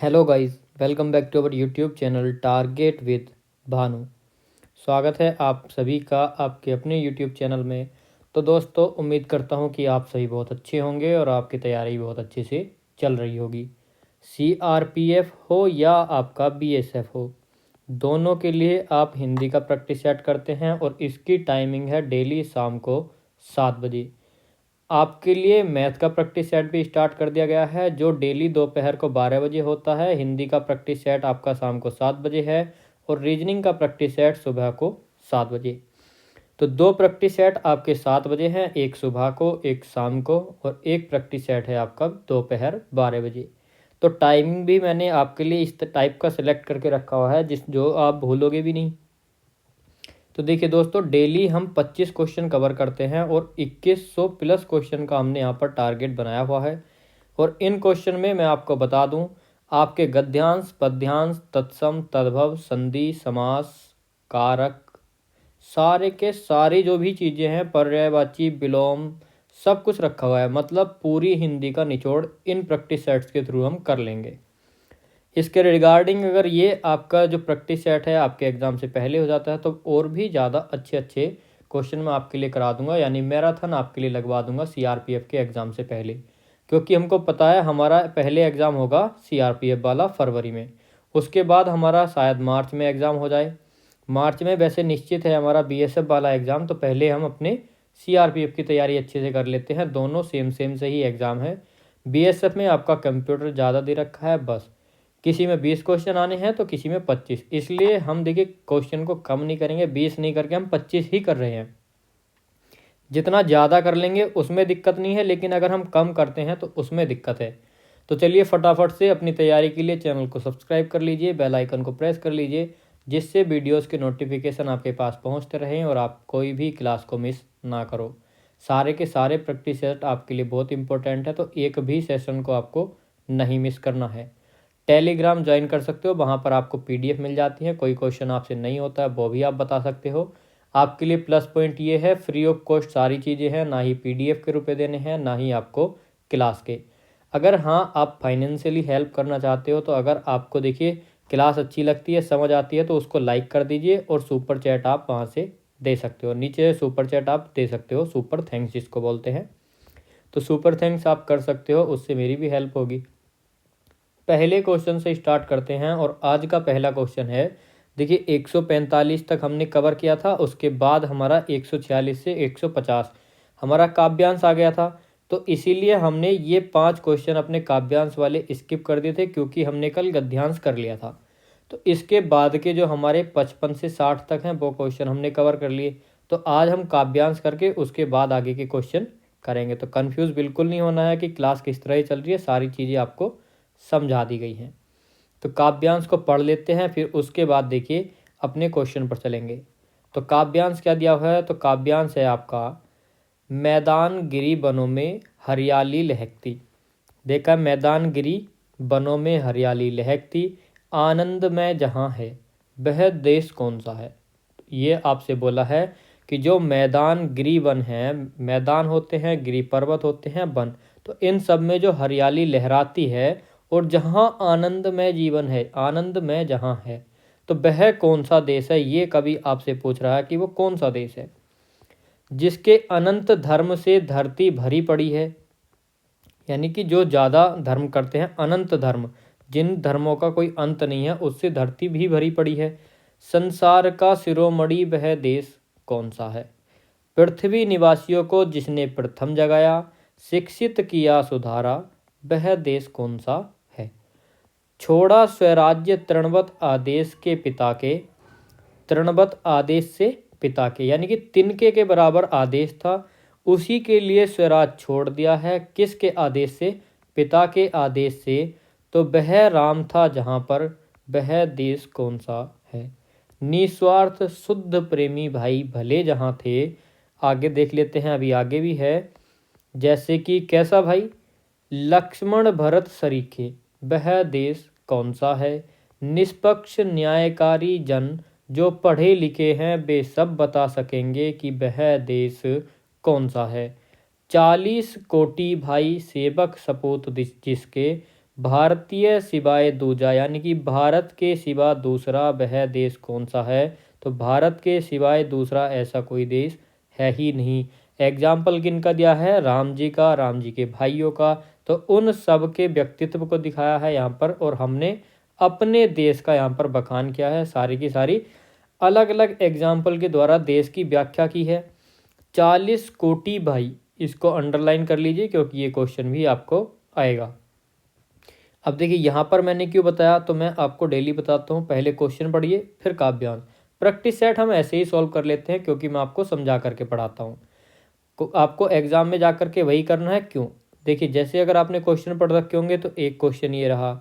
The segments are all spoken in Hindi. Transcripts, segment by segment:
Hello guys, welcome back to our YouTube channel target with Bhanu. स्वागत है आप सभी का आपके अपने यूट्यूब चैनल में। तो दोस्तों, उम्मीद करता हूं कि आप सभी बहुत अच्छे होंगे और आपकी तैयारी बहुत अच्छे से चल रही होगी। सीआरपीएफ हो या आपका बीएसएफ हो, दोनों के लिए आप हिंदी का प्रैक्टिस सेट करते हैं और इसकी टाइमिंग है डेली शाम को 7 बजे। आपके लिए मैथ का प्रैक्टिस सेट भी स्टार्ट कर दिया गया है, जो डेली दोपहर को 12 बजे होता है। हिंदी का प्रैक्टिस सेट आपका शाम को 7 बजे है और रीजनिंग का प्रैक्टिस सेट सुबह को 7 बजे। तो दो प्रैक्टिस सेट आपके 7 बजे हैं, एक सुबह को एक शाम को, और एक प्रैक्टिस सेट है आपका दोपहर 12 बजे। तो टाइमिंग भी मैंने आपके लिए इस टाइप का सिलेक्ट करके रखा हुआ है जो आप भूलोगे भी नहीं। तो देखिए दोस्तों, डेली हम 25 क्वेश्चन कवर करते हैं और 2100 प्लस क्वेश्चन का हमने यहाँ पर टारगेट बनाया हुआ है। और इन क्वेश्चन में मैं आपको बता दूं, आपके गद्यांश, पद्यांश, तत्सम, तद्भव, संधि, समास, कारक, सारे के सारी जो भी चीज़ें हैं, पर्यायवाची, विलोम, सब कुछ रखा हुआ है। मतलब पूरी हिंदी का निचोड़ इन प्रैक्टिस सेट्स के थ्रू हम कर लेंगे। इसके रिगार्डिंग अगर ये आपका जो प्रैक्टिस सेट है आपके एग्ज़ाम से पहले हो जाता है तो और भी ज़्यादा अच्छे अच्छे क्वेश्चन मैं आपके लिए करा दूंगा, यानी मैराथन आपके लिए लगवा दूंगा सीआरपीएफ के एग्ज़ाम से पहले। क्योंकि हमको पता है हमारा पहले एग्ज़ाम होगा सीआरपीएफ वाला फरवरी में, उसके बाद हमारा शायद मार्च में एग्ज़ाम हो जाए। मार्च में वैसे निश्चित है हमारा बीएसएफ वाला एग्ज़ाम, तो पहले हम अपने सीआरपीएफ की तैयारी अच्छे से कर लेते हैं। दोनों सेम सेम से ही एग्ज़ाम है। बीएसएफ में आपका कंप्यूटर ज़्यादा दे रखा है, बस किसी में 20 क्वेश्चन आने हैं तो किसी में 25, इसलिए हम देखिए क्वेश्चन को कम नहीं करेंगे, 20 नहीं करके हम 25 ही कर रहे हैं। जितना ज़्यादा कर लेंगे उसमें दिक्कत नहीं है, लेकिन अगर हम कम करते हैं तो उसमें दिक्कत है। तो चलिए फटाफट से अपनी तैयारी के लिए चैनल को सब्सक्राइब कर लीजिए, बेल आइकन को प्रेस कर लीजिए, जिससे वीडियोस के नोटिफिकेशन आपके पास पहुंचते रहें और आप कोई भी क्लास को मिस ना करो। सारे के सारे प्रैक्टिस सेट आपके लिए बहुत इंपॉर्टेंट है, तो एक भी सेशन को आपको नहीं मिस करना है। टेलीग्राम ज्वाइन कर सकते हो, वहाँ पर आपको पीडीएफ मिल जाती है। कोई क्वेश्चन आपसे नहीं होता है वो भी आप बता सकते हो। आपके लिए प्लस पॉइंट ये है, फ्री ऑफ कॉस्ट सारी चीज़ें हैं, ना ही पीडीएफ के रुपए देने हैं ना ही आपको क्लास के। अगर हाँ आप फाइनेंशियली हेल्प करना चाहते हो, तो अगर आपको देखिए क्लास अच्छी लगती है, समझ आती है, तो उसको लाइक कर दीजिए और सुपर चैट आप वहाँ से दे सकते हो। नीचे सुपर चैट आप दे सकते हो, सुपर थैंक्स जिसको बोलते हैं। तो सुपर थैंक्स आप कर सकते हो, उससे मेरी भी हेल्प होगी। पहले क्वेश्चन से स्टार्ट करते हैं और आज का पहला क्वेश्चन है। देखिए 145 तक हमने कवर किया था, उसके बाद हमारा 146 से 150 हमारा काव्यांश आ गया था। तो इसीलिए हमने ये 5 क्वेश्चन अपने काव्यांश वाले स्किप कर दिए थे, क्योंकि हमने कल गद्यांश कर लिया था। तो इसके बाद के जो हमारे 55 से 60 तक हैं वो क्वेश्चन हमने कवर कर लिए। तो आज हम काव्यांश करके उसके बाद आगे के क्वेश्चन करेंगे। तो कन्फ्यूज़ बिल्कुल नहीं होना है कि क्लास किस तरह ही चल रही है, सारी चीज़ें आपको समझा दी गई हैं। तो काव्यांश को पढ़ लेते हैं, फिर उसके बाद देखिए अपने क्वेश्चन पर चलेंगे। तो काव्यांश क्या दिया हुआ है? तो काव्यांश है आपका, मैदान गिरी बनों में हरियाली लहकती। देखा, मैदान गिरी बनों में हरियाली लहकती, आनंद में जहाँ है वह देश कौन सा है। ये आपसे बोला है कि जो मैदान गिरी वन है, मैदान होते हैं, गिरी पर्वत होते हैं, वन, तो इन सब में जो हरियाली लहराती है और जहाँ आनंद में जीवन है, आनंद में जहाँ है, तो वह कौन सा देश है। ये कभी आपसे पूछ रहा है कि वो कौन सा देश है। जिसके अनंत धर्म से धरती भरी पड़ी है, यानी कि जो ज़्यादा धर्म करते हैं, अनंत धर्म, जिन धर्मों का कोई अंत नहीं है, उससे धरती भी भरी पड़ी है। संसार का शिरोमणि वह देश कौन सा है। पृथ्वी निवासियों को जिसने प्रथम जगाया, शिक्षित किया सुधारा, वह देश कौन सा है। छोड़ा स्वराज्य तृणवत आदेश के पिता के, तृणवत आदेश से पिता के, यानी कि तिनके के बराबर आदेश था, उसी के लिए स्वराज छोड़ दिया है। किसके आदेश से? पिता के आदेश से। तो वह राम था जहाँ पर, वह देश कौन सा है। निस्वार्थ शुद्ध प्रेमी भाई भले जहाँ थे। आगे देख लेते हैं, अभी आगे भी है। जैसे कि कैसा भाई, लक्ष्मण भरत सरीखे, वह देश कौन सा है। निष्पक्ष न्यायकारी जन जो पढ़े लिखे हैं वे सब बता सकेंगे कि वह देश कौन सा है। 40 कोटि भाई सेवक सपूत जिसके, भारतीय सिवाय दूजा, यानी कि भारत के सिवा दूसरा वह देश कौन सा है? तो भारत के सिवाय दूसरा ऐसा कोई देश है ही नहीं। एग्जाम्पल किनका दिया है? राम जी का, राम जी के भाइयों का। तो उन सब के व्यक्तित्व को दिखाया है यहाँ पर, और हमने अपने देश का यहाँ पर बखान किया है। सारी की सारी अलग अलग एग्जाम्पल के द्वारा देश की व्याख्या की है। 40 कोटि भाई, इसको अंडरलाइन कर लीजिए क्योंकि ये क्वेश्चन भी आपको आएगा। अब देखिए यहाँ पर मैंने क्यों बताया, तो मैं आपको डेली बताता हूँ। पहले क्वेश्चन पढ़िए, फिर काव्यांश। प्रैक्टिस सेट हम ऐसे ही सॉल्व कर लेते हैं क्योंकि मैं आपको समझा करके पढ़ाता हूँ। आपको एग्जाम में जा करके वही करना है। क्यों? देखिए, जैसे अगर आपने क्वेश्चन पढ़ रखे होंगे तो एक क्वेश्चन ये रहा,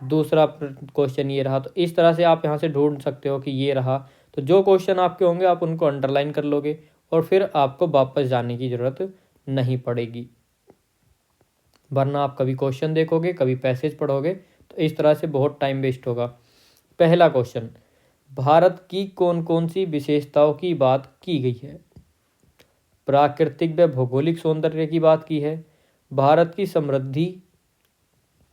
दूसरा क्वेश्चन ये रहा, तो इस तरह से आप यहाँ से ढूंढ सकते हो कि ये रहा। तो जो क्वेश्चन आपके होंगे आप उनको अंडरलाइन कर लोगे और फिर आपको वापस जाने की ज़रूरत नहीं पड़ेगी। वरना आप कभी क्वेश्चन देखोगे, कभी पैसेज पढ़ोगे, तो इस तरह से बहुत टाइम वेस्ट होगा। पहला क्वेश्चन, भारत की कौन कौन सी विशेषताओं की बात की गई है? प्राकृतिक व भौगोलिक सौंदर्य की बात की है, भारत की समृद्धि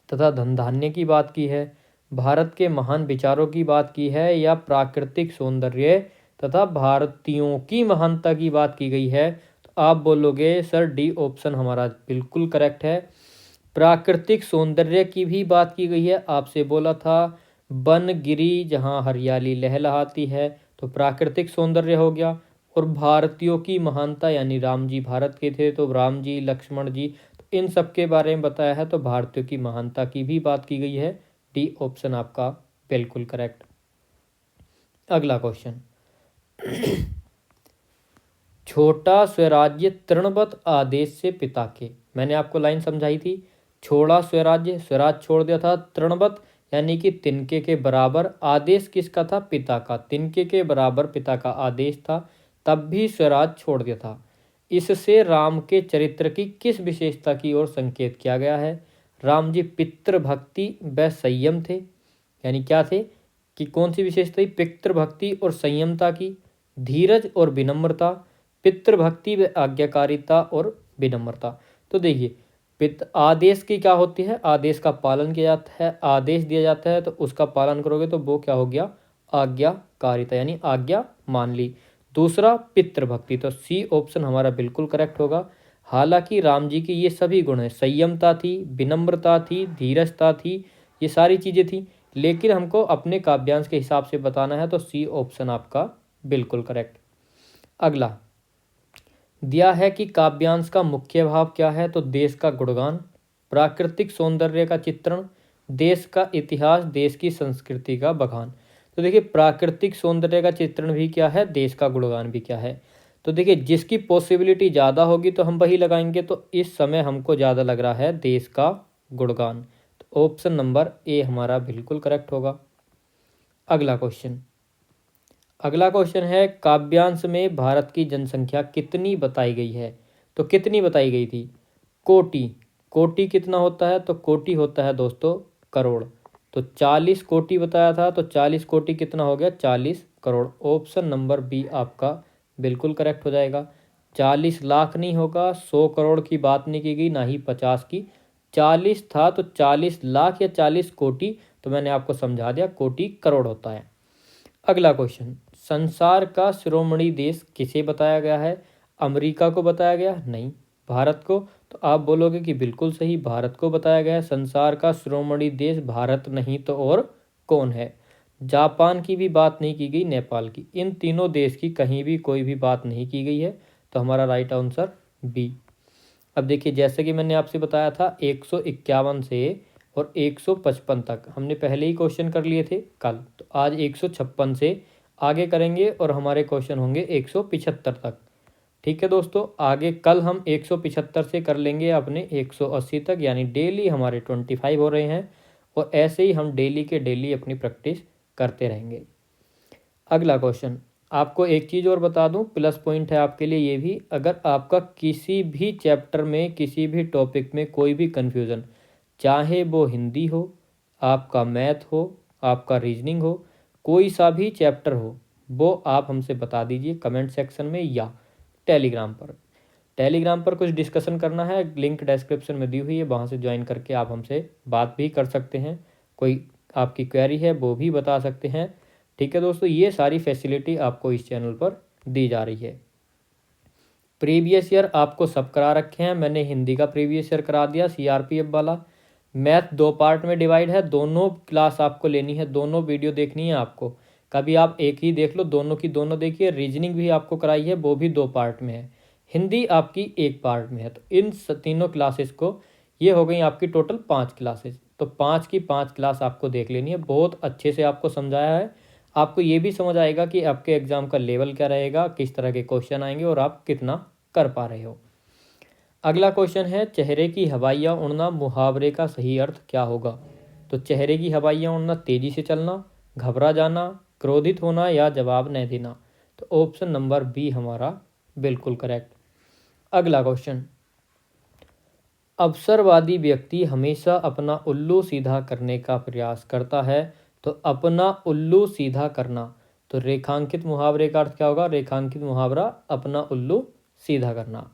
तथा धन धान्य की बात की है, भारत के महान विचारों की बात की है, या प्राकृतिक सौंदर्य तथा भारतीयों की महानता की बात की गई है? तो आप बोलोगे सर डी ऑप्शन हमारा बिल्कुल करेक्ट है। प्राकृतिक सौंदर्य की भी बात की गई है। आपसे बोला था वन गिरी जहाँ हरियाली लहलहाती है, तो प्राकृतिक सौंदर्य हो गया। और भारतीयों की महानता, यानी राम जी भारत के थे तो राम जी, लक्ष्मण जी, तो इन सब के बारे में बताया है, तो भारतीयों की महानता की भी बात की गई है। डी ऑप्शन आपका बिल्कुल करेक्ट। अगला क्वेश्चन, छोटा स्वराज्य तृणवत आदेश से पिता के, मैंने आपको लाइन समझाई थी। छोड़ा स्वराज्य, स्वराज छोड़ दिया था। तृणवत यानी कि तिनके के बराबर। आदेश किसका था? पिता का। तिनके के बराबर पिता का आदेश था, तब भी स्वराज छोड़ दिया था। इससे राम के चरित्र की किस विशेषता की ओर संकेत किया गया है? राम जी पितृभक्ति व संयम थे, यानी क्या थे कि कौन सी विशेषता थी? पितृभक्ति और संयमता की। धीरज और विनम्रता, पितृभक्ति व आज्ञाकारिता और विनम्रता। तो देखिए, आदेश की क्या होती है? आदेश का पालन किया जाता है। आदेश दिया जाता है तो उसका पालन करोगे तो वो क्या हो गया? आज्ञाकारिता, यानी आज्ञा मान ली। दूसरा पितृभक्ति, तो सी ऑप्शन हमारा बिल्कुल करेक्ट होगा। हालांकि राम जी की ये सभी गुण हैं, संयमता थी, विनम्रता थी, धीरजता थी, ये सारी चीज़ें थी, लेकिन हमको अपने काव्यांश के हिसाब से बताना है, तो सी ऑप्शन आपका बिल्कुल करेक्ट। अगला दिया है कि काव्यांश का मुख्य भाव क्या है? तो देश का गुणगान, प्राकृतिक सौंदर्य का चित्रण, देश का इतिहास, देश की संस्कृति का बखान। तो देखिए, प्राकृतिक सौंदर्य का चित्रण भी क्या है, देश का गुणगान भी क्या है। तो देखिए, जिसकी पॉसिबिलिटी ज़्यादा होगी तो हम वही लगाएंगे। तो इस समय हमको ज़्यादा लग रहा है देश का गुणगान, तो ऑप्शन नंबर ए हमारा बिल्कुल करेक्ट होगा। अगला क्वेश्चन, अगला क्वेश्चन है काव्यांश में भारत की जनसंख्या कितनी बताई गई है? तो कितनी बताई गई थी? कोटि। कोटि कितना होता है? तो कोटि होता है दोस्तों करोड़। तो 40 कोटि बताया था, तो 40 कोटि कितना हो गया? 40 करोड़। ऑप्शन नंबर बी आपका बिल्कुल करेक्ट हो जाएगा। 40 लाख नहीं होगा, 100 करोड़ की बात नहीं की गई, ना ही 50 की। 40 था तो 40 लाख या 40 कोटि, तो मैंने आपको समझा दिया कोटि करोड़ होता है। अगला क्वेश्चन, संसार का शिरोमणि देश किसे बताया गया है? अमेरिका को बताया गया? नहीं, भारत को। तो आप बोलोगे कि बिल्कुल सही, भारत को बताया गया है। संसार का शिरोमणि देश भारत नहीं तो और कौन है? जापान की भी बात नहीं की गई, नेपाल की, इन तीनों देश की कहीं भी कोई भी बात नहीं की गई है। तो हमारा राइट आंसर बी। अब देखिए, जैसे कि मैंने आपसे बताया था 151 से और 155 तक हमने पहले ही क्वेश्चन कर लिए थे कल, तो आज 156 से आगे करेंगे और हमारे क्वेश्चन होंगे 175 तक। ठीक है दोस्तों, आगे कल हम 175 से कर लेंगे अपने 180 तक, यानी डेली हमारे 25 हो रहे हैं, और ऐसे ही हम डेली के डेली अपनी प्रैक्टिस करते रहेंगे। अगला क्वेश्चन, आपको एक चीज़ और बता दूं, प्लस पॉइंट है आपके लिए ये भी, अगर आपका किसी भी चैप्टर में, किसी भी टॉपिक में कोई भी कन्फ्यूज़न, चाहे वो हिंदी हो, आपका मैथ हो, आपका रीजनिंग हो, कोई सा भी चैप्टर हो, वो आप हमसे बता दीजिए कमेंट सेक्शन में या टेलीग्राम पर। टेलीग्राम पर कुछ डिस्कशन करना है, लिंक डिस्क्रिप्शन में दी हुई है, वहाँ से ज्वाइन करके आप हमसे बात भी कर सकते हैं, कोई आपकी क्वेरी है वो भी बता सकते हैं। ठीक है दोस्तों, ये सारी फैसिलिटी आपको इस चैनल पर दी जा रही है। प्रीवियस ईयर आपको सब करा रखे हैं, मैंने हिंदी का प्रीवियस ईयर करा दिया सीआरपीएफ वाला। मैथ 2 पार्ट में डिवाइड है, दोनों क्लास आपको लेनी है, दोनों वीडियो देखनी है आपको। कभी आप एक ही देख लो, दोनों की दोनों देखिए। रीजनिंग भी आपको कराई है, वो भी 2 पार्ट में है। हिंदी आपकी 1 पार्ट में है। तो इन तीनों क्लासेस को, ये हो गई आपकी टोटल 5 क्लासेस। तो 5 की 5 क्लास आपको देख लेनी है। बहुत अच्छे से आपको समझाया है। आपको ये भी समझ आएगा कि आपके एग्जाम का लेवल क्या रहेगा, किस तरह के क्वेश्चन आएंगे और आप कितना कर पा रहे हो। अगला क्वेश्चन है, चेहरे की हवाइयाँ उड़ना मुहावरे का सही अर्थ क्या होगा? तो चेहरे की हवाइयाँ उड़ना, तेजी से चलना, घबरा जाना, क्रोधित होना या जवाब न देना। तो ऑप्शन नंबर बी हमारा बिल्कुल करेक्ट। अगला क्वेश्चन, अवसरवादी व्यक्ति हमेशा अपना उल्लू सीधा करने का प्रयास करता है। तो अपना उल्लू सीधा करना, तो रेखांकित मुहावरे का अर्थ क्या होगा? रेखांकित मुहावरा अपना उल्लू सीधा करना।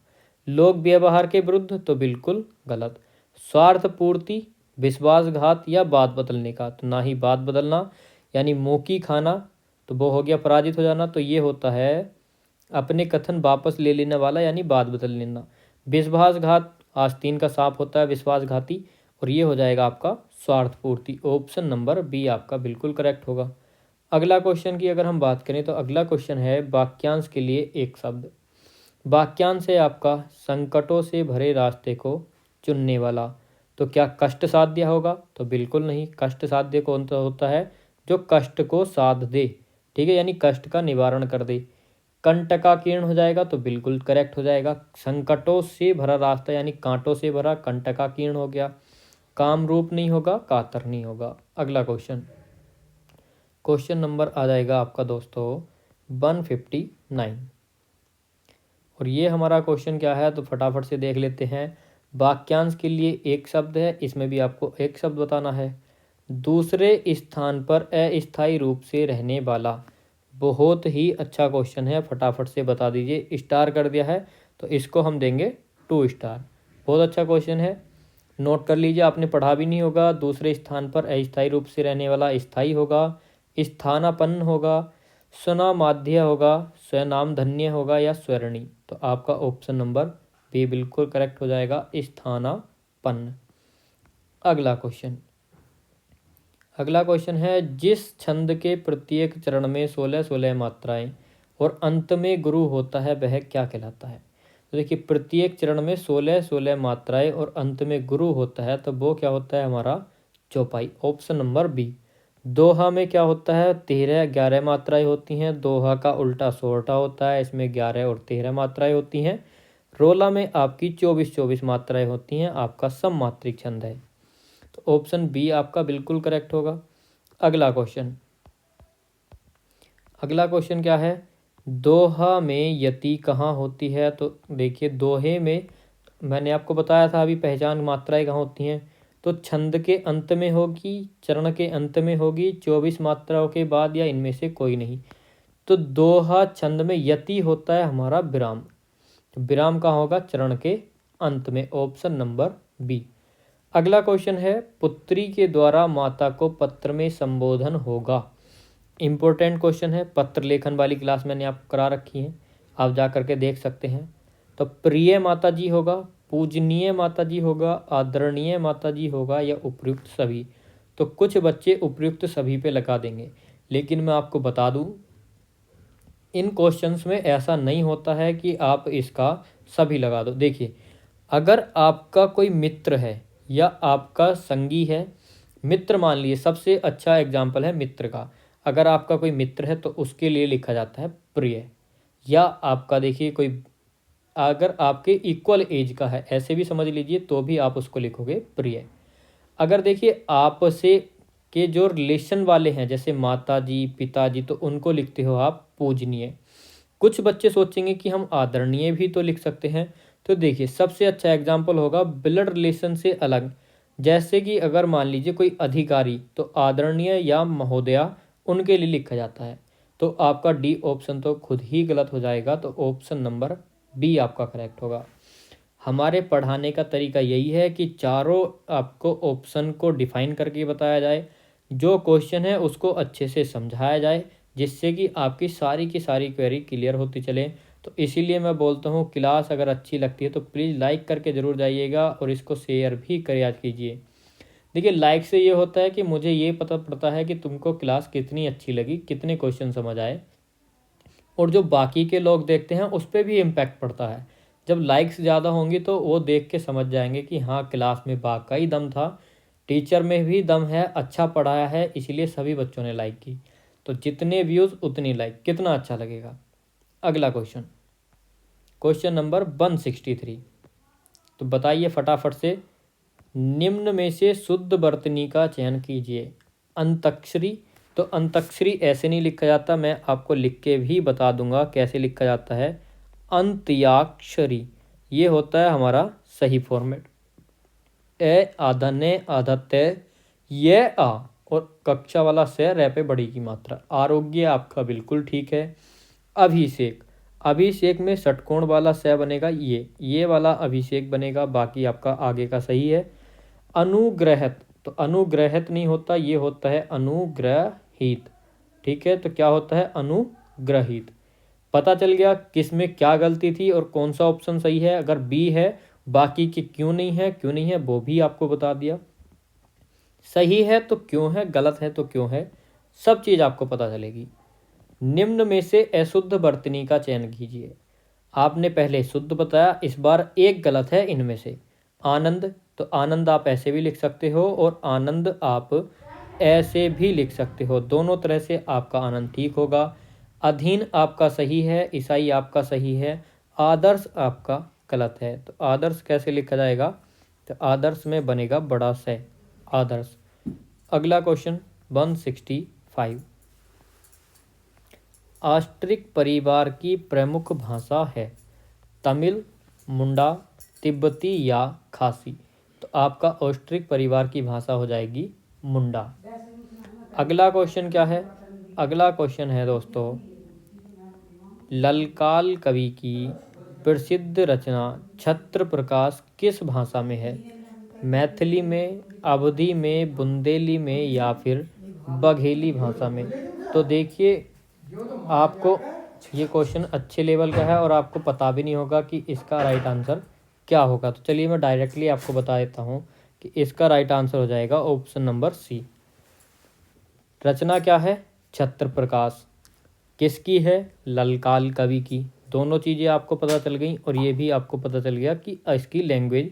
लोक व्यवहार के विरुद्ध, तो बिल्कुल गलत। स्वार्थ पूर्ति, विश्वासघात या बात बदलने का, तो ना ही बात बदलना यानी मौकी खाना, तो वो हो गया पराजित हो जाना। तो ये होता है अपने कथन वापस ले लेने वाला यानी बात बदल लेना। विश्वासघात आस्तीन का सांप होता है विश्वासघाती, और ये हो जाएगा आपका स्वार्थ पूर्ति। ऑप्शन नंबर बी आपका बिल्कुल करेक्ट होगा। अगला क्वेश्चन की अगर हम बात करें तो अगला क्वेश्चन है वाक्यांश के लिए एक शब्द। वाक्यांश है आपका संकटों से भरे रास्ते को चुनने वाला। तो क्या कष्ट साध्य होगा? तो बिल्कुल नहीं। कष्ट साध्य कौन सा होता है? जो कष्ट को साध दे, ठीक है, यानी कष्ट का निवारण कर दे। कंटकाकीर्ण हो जाएगा, तो बिल्कुल करेक्ट हो जाएगा। संकटों से भरा रास्ता यानी कांटों से भरा, कंटकाकीर्ण हो गया। कामरूप नहीं होगा, कातर नहीं होगा। अगला क्वेश्चन, क्वेश्चन नंबर आ जाएगा आपका दोस्तों 159, और ये हमारा क्वेश्चन क्या है तो फटाफट से देख लेते हैं। वाक्यांश के लिए एक शब्द है, इसमें भी आपको एक शब्द बताना है। दूसरे स्थान पर अस्थायी रूप से रहने वाला। बहुत ही अच्छा क्वेश्चन है, फटाफट से बता दीजिए। स्टार कर दिया है तो इसको हम देंगे 2 स्टार। बहुत अच्छा क्वेश्चन है, नोट कर लीजिए, आपने पढ़ा भी नहीं होगा। दूसरे स्थान पर अस्थायी रूप से रहने वाला स्थायी होगा, स्थानापन्न होगा, स्वनामाध्य होगा, स्वनामधन्य होगा या स्वर्णी। तो आपका ऑप्शन नंबर बी बिल्कुल करेक्ट हो जाएगा, स्थानापन्न। अगला क्वेश्चन, अगला क्वेश्चन है, जिस छंद के प्रत्येक चरण में 16-16 मात्राएं और अंत में गुरु होता है वह क्या कहलाता है? तो देखिए, प्रत्येक चरण में 16-16 मात्राएं और अंत में गुरु होता है, तो वो क्या होता है हमारा? चौपाई। Option number B. दोहा में क्या होता है? 13-11 मात्राएं होती हैं। दोहा का उल्टा सोरठा होता है, इसमें 11 और 13 मात्राएं होती हैं। रोला में आपकी 24-24 मात्राएं होती हैं, आपका सममात्रिक छंद है। तो ऑप्शन बी आपका बिल्कुल करेक्ट होगा। अगला क्वेश्चन, अगला क्वेश्चन क्या है? दोहा में यति कहाँ होती है? तो देखिए, दोहे में मैंने आपको बताया था अभी पहचान मात्राएं कहाँ होती हैं। तो छंद के अंत में होगी, चरण के अंत में होगी, 24 मात्राओं के बाद या इनमें से कोई नहीं। तो दोहा छंद में यति होता है हमारा विराम। तो विराम कहाँ होगा? चरण के अंत में। Option number B. अगला क्वेश्चन है, पुत्री के द्वारा माता को पत्र में संबोधन होगा। इम्पोर्टेंट क्वेश्चन है, पत्र लेखन वाली क्लास मैंने आपको करा रखी है, आप जा करके देख सकते हैं। तो प्रिय माता जी होगा, पूजनीय माता जी होगा, आदरणीय माता जी होगा या उपयुक्त सभी। तो कुछ बच्चे उपयुक्त सभी पे लगा देंगे, लेकिन मैं आपको बता दूं इन क्वेश्चंस में ऐसा नहीं होता है कि आप इसका सभी लगा दो। देखिए, अगर आपका कोई मित्र है या आपका संगी है, मित्र मान लीजिए, सबसे अच्छा एग्जाम्पल है मित्र का। अगर आपका कोई मित्र है तो उसके लिए लिखा जाता है प्रिय। या आपका देखिए कोई अगर आपके इक्वल एज का है, ऐसे भी समझ लीजिए, तो भी आप उसको लिखोगे प्रिय। अगर देखिए आपसे के जो रिलेशन वाले हैं जैसे माता जी, पिताजी, तो उनको लिखते हो आप पूजनीय। कुछ बच्चे सोचेंगे कि हम आदरणीय भी तो लिख सकते हैं। तो देखिए, सबसे अच्छा एग्जाम्पल होगा ब्लड रिलेशन से अलग। जैसे कि अगर मान लीजिए कोई अधिकारी, तो आदरणीय या महोदया उनके लिए लिखा जाता है। तो आपका डी ऑप्शन तो खुद ही गलत हो जाएगा। तो ऑप्शन नंबर बी आपका करेक्ट होगा। हमारे पढ़ाने का तरीका यही है कि चारों आपको ऑप्शन को डिफाइन करके बताया जाए, जो क्वेश्चन है उसको अच्छे से समझाया जाए, जिससे कि आपकी सारी की सारी क्वेरी क्लियर होती चले। तो इसीलिए मैं बोलता हूँ क्लास अगर अच्छी लगती है तो प्लीज़ लाइक करके ज़रूर जाइएगा और इसको शेयर भी करिए कीजिए। देखिए, लाइक से ये होता है कि मुझे ये पता पड़ता है कि तुमको क्लास कितनी अच्छी लगी, कितने क्वेश्चन समझ आए, और जो बाकी के लोग देखते हैं उस पर भी इम्पैक्ट पड़ता है। जब लाइक्स ज़्यादा होंगी तो वो देख के समझ जाएंगे कि हाँ, क्लास में वाकई दम था, टीचर में भी दम है, अच्छा पढ़ाया है, इसीलिए सभी बच्चों ने लाइक की। तो जितने व्यूज़ उतनी लाइक, कितना अच्छा लगेगा। अगला क्वेश्चन, क्वेश्चन नंबर 163। तो बताइए फटाफट से, निम्न में से शुद्ध वर्तनी का चयन कीजिए। अंतक्षरी, तो अंतक्षरी ऐसे नहीं लिखा जाता, मैं आपको लिख के भी बता दूंगा कैसे लिखा जाता है। अंत्याक्षरी, ये होता है हमारा सही फॉर्मेट। ए आधा ने आधा तय, ये आ और कक्षा वाला से रे पे बड़ी की मात्रा। आरोग्य आपका बिल्कुल ठीक है। अभिषेक, अभिषेक में षटकोण वाला से बनेगा, ये वाला अभिषेक बनेगा, बाकी आपका आगे का सही है। अनुग्रहित, तो अनुग्रहित नहीं होता, ये होता है अनुग्रहित। ठीक है, तो क्या होता है अनुग्रहित। पता चल गया किस में क्या गलती थी और कौन सा ऑप्शन सही है। अगर बी है, बाकी के क्यों नहीं है, क्यों नहीं है वो भी आपको बता दिया। सही है तो क्यों है, गलत है तो क्यों है, सब चीज़ आपको पता चलेगी। निम्न में से अशुद्ध वर्तनी का चयन कीजिए। आपने पहले शुद्ध बताया, इस बार एक गलत है इनमें से। आनंद, तो आनंद आप ऐसे भी लिख सकते हो और आनंद आप ऐसे भी लिख सकते हो, दोनों तरह से आपका आनंद ठीक होगा। अधीन आपका सही है, ईसाई आपका सही है, आदर्श आपका गलत है। तो आदर्श कैसे लिखा जाएगा, तो आदर्श में बनेगा बड़ा से आदर्श। अगला क्वेश्चन 165। ऑस्ट्रिक परिवार की प्रमुख भाषा है तमिल, मुंडा, तिब्बती या खासी। तो आपका ऑस्ट्रिक परिवार की भाषा हो जाएगी मुंडा। अगला क्वेश्चन क्या है, अगला क्वेश्चन है दोस्तों, ललकाल कवि की प्रसिद्ध रचना छत्र प्रकाश किस भाषा में है। मैथिली में, अवधी में, बुंदेली में या फिर बघेली भाषा में। तो देखिए, आपको ये क्वेश्चन अच्छे लेवल का है और आपको पता भी नहीं होगा कि इसका राइट आंसर क्या होगा। तो चलिए मैं डायरेक्टली आपको बता देता हूँ कि इसका राइट आंसर हो जाएगा ऑप्शन नंबर सी। रचना क्या है, छत्र प्रकाश। किसकी है, ललकाल कवि की। दोनों चीज़ें आपको पता चल गई और ये भी आपको पता चल गया कि इसकी लैंग्वेज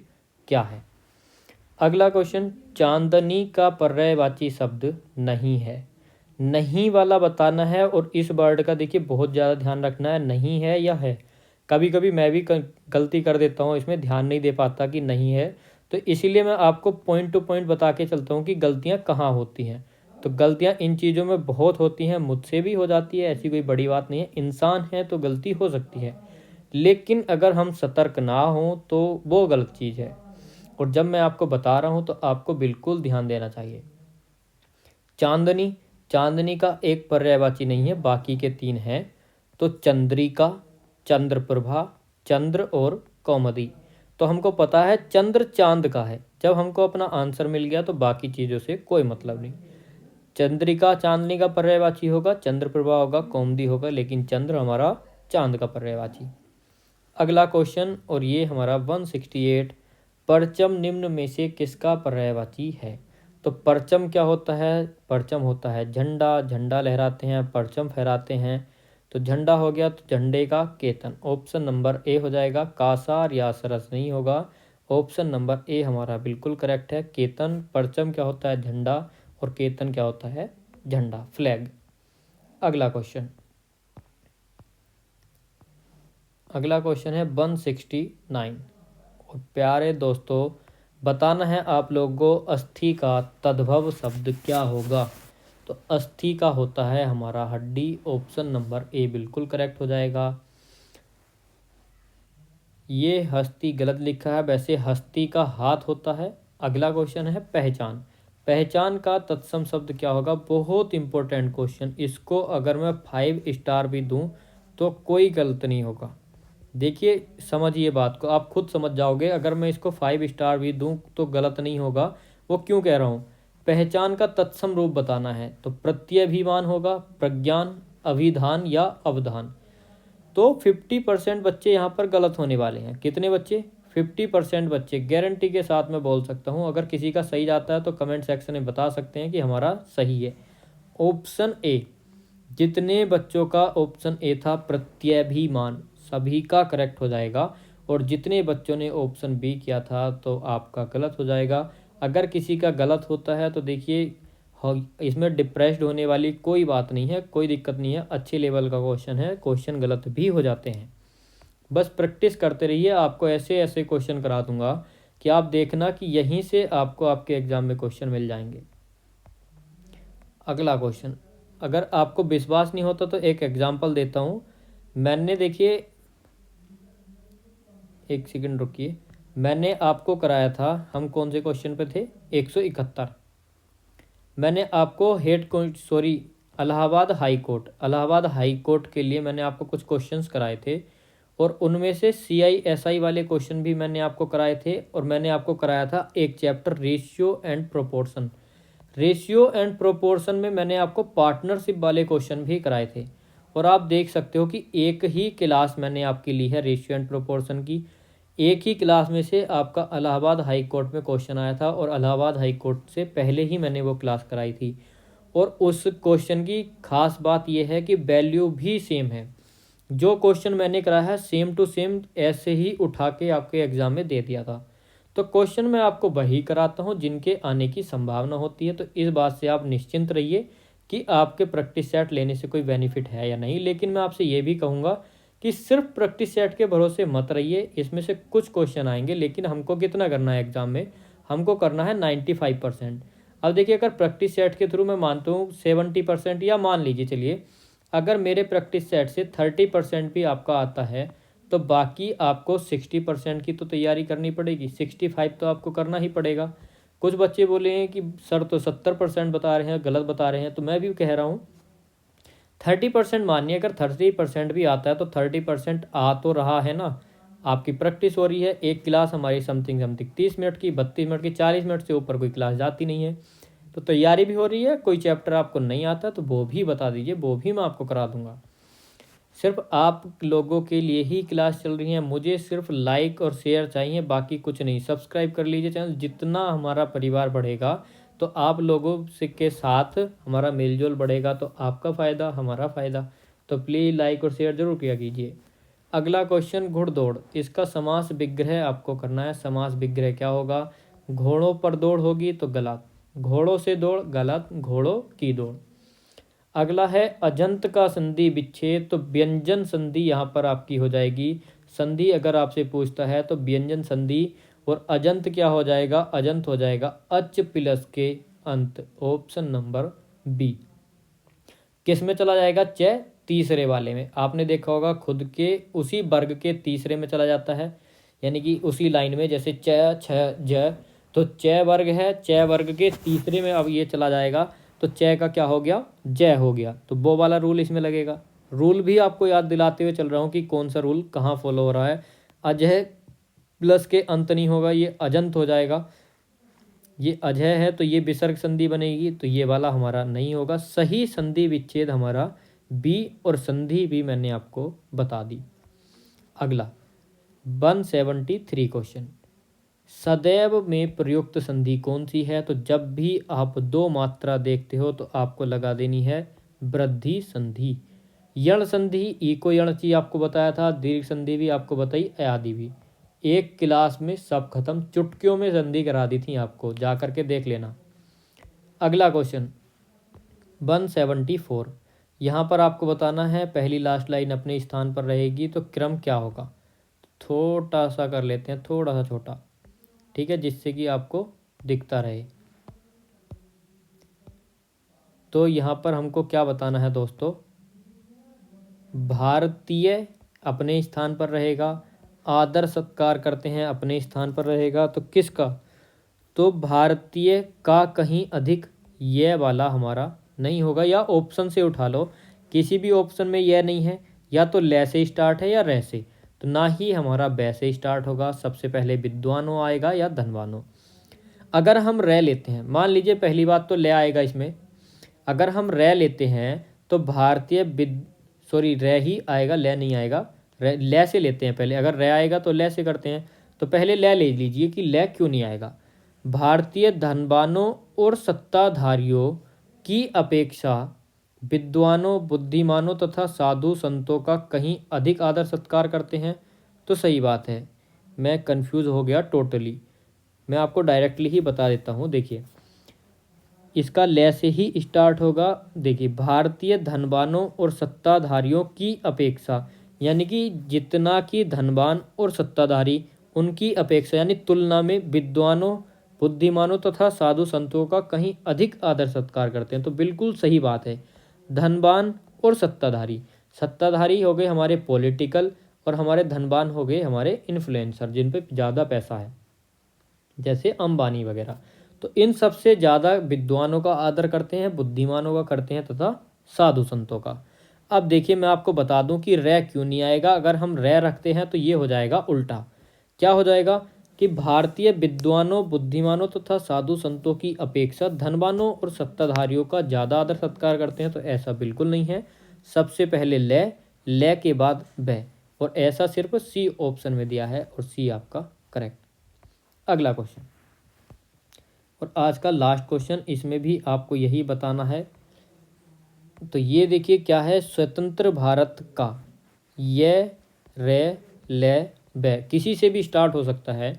क्या है। अगला क्वेश्चन, चांदनी का पर्यायवाची शब्द नहीं है। नहीं वाला बताना है और इस वर्ड का देखिए बहुत ज़्यादा ध्यान रखना है, नहीं है या है। कभी कभी मैं भी गलती कर देता हूँ, इसमें ध्यान नहीं दे पाता कि नहीं है, तो इसीलिए मैं आपको पॉइंट टू पॉइंट बता के चलता हूँ कि गलतियाँ कहाँ होती हैं। तो गलतियाँ इन चीज़ों में बहुत होती हैं, मुझसे भी हो जाती है, ऐसी कोई बड़ी बात नहीं है, इंसान है तो गलती हो सकती है, लेकिन अगर हम सतर्क ना हों तो वो गलत चीज़ है। और जब मैं आपको बता रहा हूँ तो आपको बिल्कुल ध्यान देना चाहिए। चांदनी, चांदनी का एक पर्यायवाची नहीं है, बाकी के तीन हैं। तो चंद्रिका, चंद्रप्रभा, चंद्र और कौमुदी। तो हमको पता है चंद्र चांद का है। जब हमको अपना आंसर मिल गया तो बाकी चीज़ों से कोई मतलब नहीं। चंद्रिका चांदनी का पर्यायवाची होगा, चंद्रप्रभा होगा, कौमुदी होगा, लेकिन चंद्र हमारा चांद का पर्यायवाची। अगला क्वेश्चन, और ये हमारा 168, परचम निम्न में से किसका पर्यायवाची है। तो परचम क्या होता है, परचम होता है झंडा, झंडा लहराते हैं, परचम फहराते हैं। तो झंडा हो गया तो झंडे का केतन, ऑप्शन नंबर ए हो जाएगा। कासार या सरस नहीं होगा, ऑप्शन नंबर ए हमारा बिल्कुल करेक्ट है, केतन। परचम क्या होता है, झंडा, और केतन क्या होता है, झंडा, फ्लैग। अगला क्वेश्चन, अगला क्वेश्चन है 169। और प्यारे दोस्तों, बताना है आप लोगों को अस्थि का तद्भव शब्द क्या होगा। तो अस्थि का होता है हमारा हड्डी, ऑप्शन नंबर ए बिल्कुल करेक्ट हो जाएगा। ये हस्ती गलत लिखा है, वैसे हस्ती का हाथ होता है। अगला क्वेश्चन है पहचान, पहचान का तत्सम शब्द क्या होगा। बहुत इंपॉर्टेंट क्वेश्चन, इसको अगर मैं 5 स्टार भी दूं तो कोई गलत नहीं होगा। देखिए समझिए बात को, आप खुद समझ जाओगे। अगर मैं इसको 5 स्टार भी दूं तो गलत नहीं होगा। वो क्यों कह रहा हूँ, पहचान का तत्सम रूप बताना है तो प्रत्यभिमान होगा, प्रज्ञान, अभिधान या अवधान। तो 50% बच्चे यहाँ पर गलत होने वाले हैं। कितने बच्चे? 50% बच्चे गारंटी के साथ मैं बोल सकता हूँ। अगर किसी का सही जाता है तो कमेंट सेक्शन में बता सकते हैं कि हमारा सही है। ऑप्शन ए, जितने बच्चों का ऑप्शन ए था प्रत्यभिमान, सभी का करेक्ट हो जाएगा। और जितने बच्चों ने ऑप्शन बी किया था तो आपका गलत हो जाएगा। अगर किसी का गलत होता है तो देखिए इसमें डिप्रेस्ड होने वाली कोई बात नहीं है, कोई दिक्कत नहीं है। अच्छे लेवल का क्वेश्चन है, क्वेश्चन गलत भी हो जाते हैं। बस प्रैक्टिस करते रहिए, आपको ऐसे ऐसे क्वेश्चन करा दूंगा कि आप देखना कि यहीं से आपको आपके एग्जाम में क्वेश्चन मिल जाएंगे। अगला क्वेश्चन, अगर आपको विश्वास नहीं होता तो एक एग्जाम्पल देता हूँ। मैंने देखिए, एक सेकंड रुकिए, मैंने आपको कराया था, हम कौन से क्वेश्चन पे थे, 171। मैंने आपको इलाहाबाद हाई कोर्ट के लिए मैंने आपको कुछ क्वेश्चंस कराए थे। और उनमें से CISI वाले क्वेश्चन भी मैंने आपको कराए थे। और मैंने आपको कराया था एक chapter ratio and proportion. Ratio and proportion में मैंने आपको पार्टनरशिप वाले क्वेश्चन भी कराए थे। और आप देख सकते हो कि एक ही क्लास मैंने आपकी ली है रेशियो एंड प्रोपोर्शन की। एक ही क्लास में से आपका इलाहाबाद हाई कोर्ट में क्वेश्चन आया था और इलाहाबाद हाई कोर्ट से पहले ही मैंने वो क्लास कराई थी। और उस क्वेश्चन की खास बात यह है कि वैल्यू भी सेम है। जो क्वेश्चन मैंने कराया है सेम टू सेम ऐसे ही उठा के आपके एग्जाम में दे दिया था। तो क्वेश्चन मैं आपको वही कराता हूँ जिनके आने की संभावना होती है। तो इस बात से आप निश्चिंत रहिए कि आपके प्रैक्टिस सेट लेने से कोई बेनिफिट है या नहीं। लेकिन मैं आपसे ये भी कहूँगा कि सिर्फ प्रैक्टिस सेट के भरोसे मत रहिए। इसमें से कुछ क्वेश्चन आएंगे, लेकिन हमको कितना करना है एग्जाम में, हमको करना है 95%। अब देखिए, अगर प्रैक्टिस सेट के थ्रू मैं मानता हूँ 70% या मान लीजिए, चलिए अगर मेरे प्रैक्टिस सेट से 30% भी आपका आता है तो बाकी आपको 60% की तो तैयारी करनी पड़ेगी। 65 तो आपको करना ही पड़ेगा। कुछ बच्चे बोले हैं कि सर तो 70% बता रहे हैं, गलत बता रहे हैं। तो मैं भी कह रहा हूँ 30% मानिए। अगर 30% भी आता है तो 30% आ तो रहा है ना, आपकी प्रैक्टिस हो रही है। एक क्लास हमारी समथिंग 30 मिनट की, 32 मिनट की, 40 मिनट से ऊपर कोई क्लास जाती नहीं है। तो तैयारी भी हो रही है। कोई चैप्टर आपको नहीं आता तो वो भी बता दीजिए, वो भी मैं आपको करा दूंगा। सिर्फ आप लोगों के लिए ही क्लास चल रही है। मुझे सिर्फ लाइक और शेयर चाहिए, बाकी कुछ नहीं। सब्सक्राइब कर लीजिए चैनल। जितना हमारा परिवार बढ़ेगा तो आप लोगों से के साथ हमारा मेलजोल बढ़ेगा, तो आपका फ़ायदा हमारा फ़ायदा। तो प्लीज़ लाइक और शेयर जरूर किया कीजिए। अगला क्वेश्चन, घुड़दौड़। इसका समास विग्रह आपको करना है। समास विग्रह क्या होगा? घोड़ों पर दौड़ होगी तो गलत, घोड़ों से दौड़ गलत, घोड़ों की दौड़। अगला है अजंत का संधि विच्छेद, तो व्यंजन संधि यहाँ पर आपकी हो जाएगी। संधि अगर आपसे पूछता है तो व्यंजन संधि। और अजंत क्या हो जाएगा? अजंत हो जाएगा अच प्लस के अंत। Option number B. किस में चला जाएगा? च तीसरे वाले में। आपने देखा होगा खुद के उसी वर्ग के तीसरे में चला जाता है, यानी कि उसी लाइन में। जैसे च छ ज, तो च वर्ग है, च वर्ग के तीसरे में अब ये चला जाएगा तो च का क्या हो गया? जय हो गया। तो वो वाला रूल इसमें लगेगा। रूल भी आपको याद दिलाते हुए चल रहा हूँ कि कौन सा रूल कहाँ फॉलो हो रहा है। अजय प्लस के अंत नहीं होगा, ये अजंत हो जाएगा। ये अजय है तो ये विसर्ग संधि बनेगी, तो ये वाला हमारा नहीं होगा। सही संधि विच्छेद हमारा बी, और संधि भी मैंने आपको बता दी। अगला 173 क्वेश्चन, सदैव में प्रयुक्त संधि कौन सी है? तो जब भी आप दो मात्रा देखते हो तो आपको लगा देनी है वृद्धि संधि। यण संधि, इको यण की आपको बताया था, दीर्घ संधि भी आपको बताई, आदि भी। एक क्लास में सब खत्म, चुटकियों में संधि करा दी थी आपको, जा करके देख लेना। अगला क्वेश्चन 174, यहाँ पर आपको बताना है पहली लास्ट लाइन अपने स्थान पर रहेगी तो क्रम क्या होगा। छोटा सा कर लेते हैं, थोड़ा सा छोटा, ठीक है, जिससे कि आपको दिखता रहे। तो यहाँ पर हमको क्या बताना है दोस्तों? भारतीय अपने स्थान पर रहेगा, आदर सत्कार करते हैं अपने स्थान पर रहेगा। तो किसका? तो भारतीय का कहीं अधिक, यह वाला हमारा नहीं होगा। या ऑप्शन से उठा लो, किसी भी ऑप्शन में यह नहीं है, या तो ले से स्टार्ट है या रह से। तो ना ही हमारा बै से स्टार्ट होगा, सबसे पहले विद्वानों आएगा या धनवानों। अगर हम रह लेते हैं, मान लीजिए पहली बात तो ले आएगा इसमें, अगर हम रह लेते हैं तो भारतीय रह ही आएगा, ले नहीं आएगा। ले से लेते हैं पहले, अगर रह आएगा तो ले से करते हैं। तो पहले ले लीजिए कि ले क्यों नहीं आएगा। भारतीय धनवानों और सत्ताधारियों की अपेक्षा विद्वानों, बुद्धिमानों तथा साधु संतों का कहीं अधिक आदर सत्कार करते हैं। तो सही बात है, मैं कंफ्यूज हो गया टोटली। मैं आपको डायरेक्टली ही बता देता हूँ। देखिए इसका ले से ही स्टार्ट होगा। देखिए भारतीय धनवानों और सत्ताधारियों की अपेक्षा, यानी कि जितना कि धनवान और सत्ताधारी उनकी अपेक्षा यानी तुलना में विद्वानों, बुद्धिमानों तथा साधु संतों का कहीं अधिक आदर सत्कार करते हैं। तो बिल्कुल सही बात है, धनवान और सत्ताधारी। सत्ताधारी हो गए हमारे पॉलिटिकल और हमारे धनवान हो गए हमारे इन्फ्लुएंसर जिन पे ज़्यादा पैसा है, जैसे अंबानी वगैरह। तो इन सबसे ज़्यादा विद्वानों का आदर करते हैं, बुद्धिमानों का करते हैं तथा साधु संतों का। अब देखिए मैं आपको बता दूं कि रह क्यों नहीं आएगा। अगर हम रह रखते हैं तो ये हो जाएगा उल्टा। क्या हो जाएगा कि भारतीय विद्वानों, बुद्धिमानों तथा साधु संतों की अपेक्षा धनवानों और सत्ताधारियों का ज़्यादा आदर सत्कार करते हैं। तो ऐसा बिल्कुल नहीं है। सबसे पहले ले के बाद बै, और ऐसा सिर्फ सी ऑप्शन में दिया है और सी आपका करेक्ट। अगला क्वेश्चन और आज का लास्ट क्वेश्चन, इसमें भी आपको यही बताना है। तो ये देखिए क्या है, स्वतंत्र भारत का, ये रे ले बै किसी से भी स्टार्ट हो सकता है।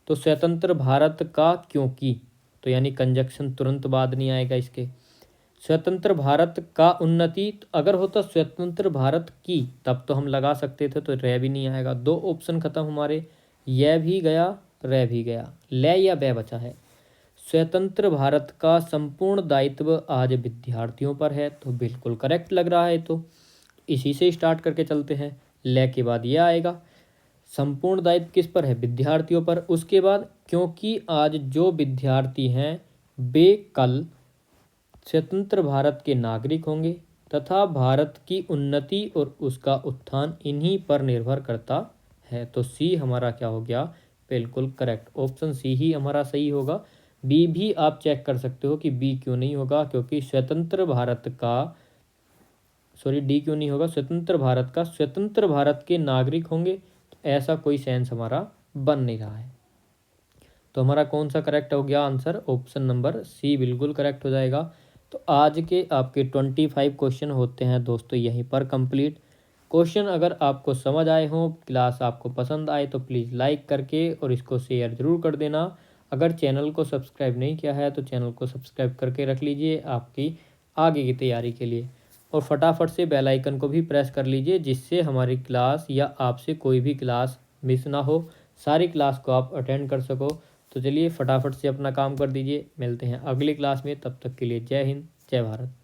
तो स्वतंत्र भारत का क्योंकि, तो यानी कंजक्शन तुरंत बाद नहीं आएगा इसके। स्वतंत्र भारत का उन्नति, तो अगर होता स्वतंत्र भारत की तब तो हम लगा सकते थे, तो रह भी नहीं आएगा। दो ऑप्शन खत्म हमारे, यह भी गया, रह भी गया, ले या बै बचा है। स्वतंत्र भारत का संपूर्ण दायित्व आज विद्यार्थियों पर है, तो बिल्कुल करेक्ट लग रहा है। तो इसी से स्टार्ट करके चलते हैं। ले के बाद ये आएगा, संपूर्ण दायित्व किस पर है, विद्यार्थियों पर। उसके बाद क्योंकि आज जो विद्यार्थी हैं वे कल स्वतंत्र भारत के नागरिक होंगे तथा भारत की उन्नति और उसका उत्थान इन्हीं पर निर्भर करता है। तो सी हमारा क्या हो गया, बिल्कुल करेक्ट। ऑप्शन सी ही हमारा सही होगा। बी भी आप चेक कर सकते हो कि बी क्यों नहीं होगा, क्योंकि स्वतंत्र भारत का, डी क्यों नहीं होगा, स्वतंत्र भारत के नागरिक होंगे, तो ऐसा कोई सेंस हमारा बन नहीं रहा है। तो हमारा कौन सा करेक्ट हो गया आंसर, ऑप्शन नंबर सी बिल्कुल करेक्ट हो जाएगा। तो आज के आपके 25 क्वेश्चन होते हैं दोस्तों यहीं पर कंप्लीट। क्वेश्चन अगर आपको समझ आए हों, क्लास आपको पसंद आए, तो प्लीज़ लाइक करके और इसको शेयर ज़रूर कर देना। अगर चैनल को सब्सक्राइब नहीं किया है तो चैनल को सब्सक्राइब करके रख लीजिए आपकी आगे की तैयारी के लिए, और फटाफट से बेल आइकन को भी प्रेस कर लीजिए, जिससे हमारी क्लास या आपसे कोई भी क्लास मिस ना हो, सारी क्लास को आप अटेंड कर सको। तो चलिए फटाफट से अपना काम कर दीजिए, मिलते हैं अगली क्लास में, तब तक के लिए जय हिंद, जय भारत।